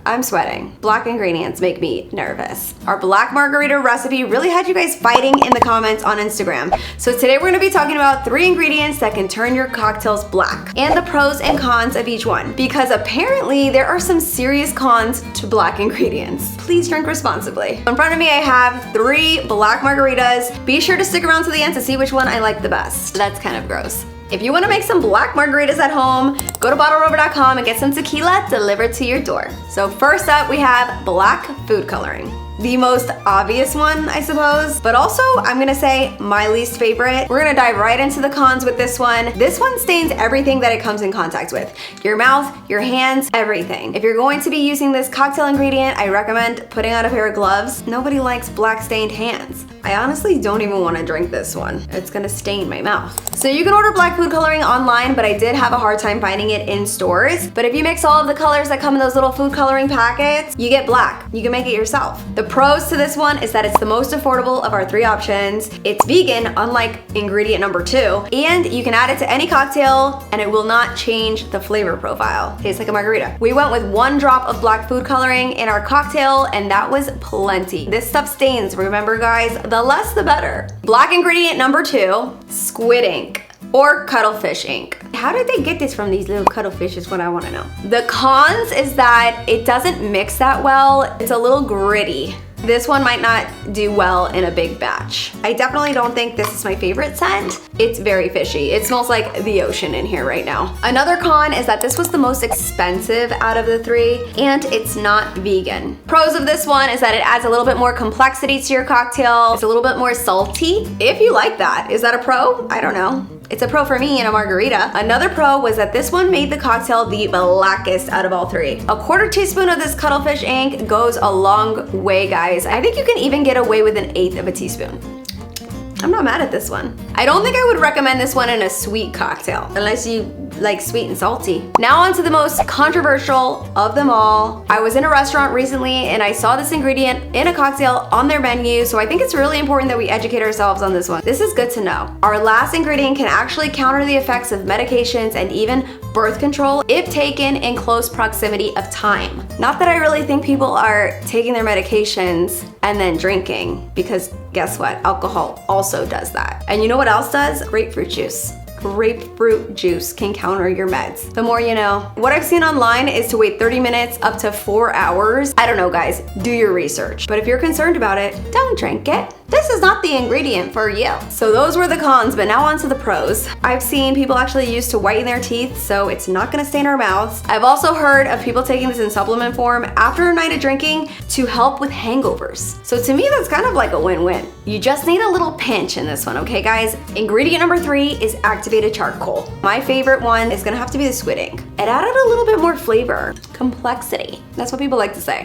I'm sweating. Black ingredients make me nervous. Our black margarita recipe really had you guys fighting in the comments on Instagram. So today we're gonna be talking about 3 ingredients that can turn your cocktails black and the pros and cons of each one, because apparently there are some serious cons to black ingredients. Please drink responsibly. In front of me I have 3 black margaritas. Be sure to stick around to the end to see which one I like the best. That's kind of gross. If you want to make some black margaritas at home, go to bottlerover.com and get some tequila delivered to your door. So first up, we have black food coloring. The most obvious one, I suppose, but also I'm gonna say my least favorite. We're gonna dive right into the cons with this one. This one stains everything that it comes in contact with. Your mouth, your hands, everything. If you're going to be using this cocktail ingredient, I recommend putting on a pair of gloves. Nobody likes black stained hands. I honestly don't even want to drink this one. It's gonna stain my mouth. So you can order black food coloring online, but I did have a hard time finding it in stores. But if you mix all of the colors that come in those little food coloring packets, you get black. You can make it yourself. The pros to this one is that it's the most affordable of our 3 options. It's vegan, unlike ingredient number 2, and you can add it to any cocktail and it will not change the flavor profile. Tastes like a margarita. We went with 1 drop of black food coloring in our cocktail and that was plenty. This stuff stains, remember guys, the less the better. Black ingredient number 2, squid ink or cuttlefish ink. How did they get this from these little cuttlefish is what I want to know. The cons is that it doesn't mix that well. It's a little gritty. This one might not do well in a big batch. I definitely don't think this is my favorite scent. It's very fishy. It smells like the ocean in here right now. Another con is that this was the most expensive out of the 3 and it's not vegan. Pros of this one is that it adds a little bit more complexity to your cocktail. It's a little bit more salty. If you like that, is that a pro? I don't know. It's a pro for me in a margarita. Another pro was that this one made the cocktail the blackest out of all 3. A 1/4 teaspoon of this cuttlefish ink goes a long way, guys. I think you can even get away with 1/8 of a teaspoon. I'm not mad at this one. I don't think I would recommend this one in a sweet cocktail, unless you like sweet and salty. Now on to the most controversial of them all. I was in a restaurant recently and I saw this ingredient in a cocktail on their menu, so I think it's really important that we educate ourselves on this one. This is good to know. Our last ingredient can actually counter the effects of medications and even birth control if taken in close proximity of time. Not that I really think people are taking their medications and then drinking, because guess what? Alcohol also does that. And you know what else does? Grapefruit juice. Grapefruit juice can counter your meds. The more you know. What I've seen online is to wait 30 minutes up to 4 hours. I don't know guys, do your research. But if you're concerned about it, don't drink it. This is not the ingredient for you. So those were the cons, but now on to the pros. I've seen people actually use to whiten their teeth, so it's not gonna stain our mouths. I've also heard of people taking this in supplement form after a night of drinking to help with hangovers. So to me, that's kind of like a win-win. You just need a little pinch in this one, okay guys? Ingredient number 3 is activated charcoal. My favorite one is gonna have to be the squid ink. It added a little bit more flavor, complexity. That's what people like to say.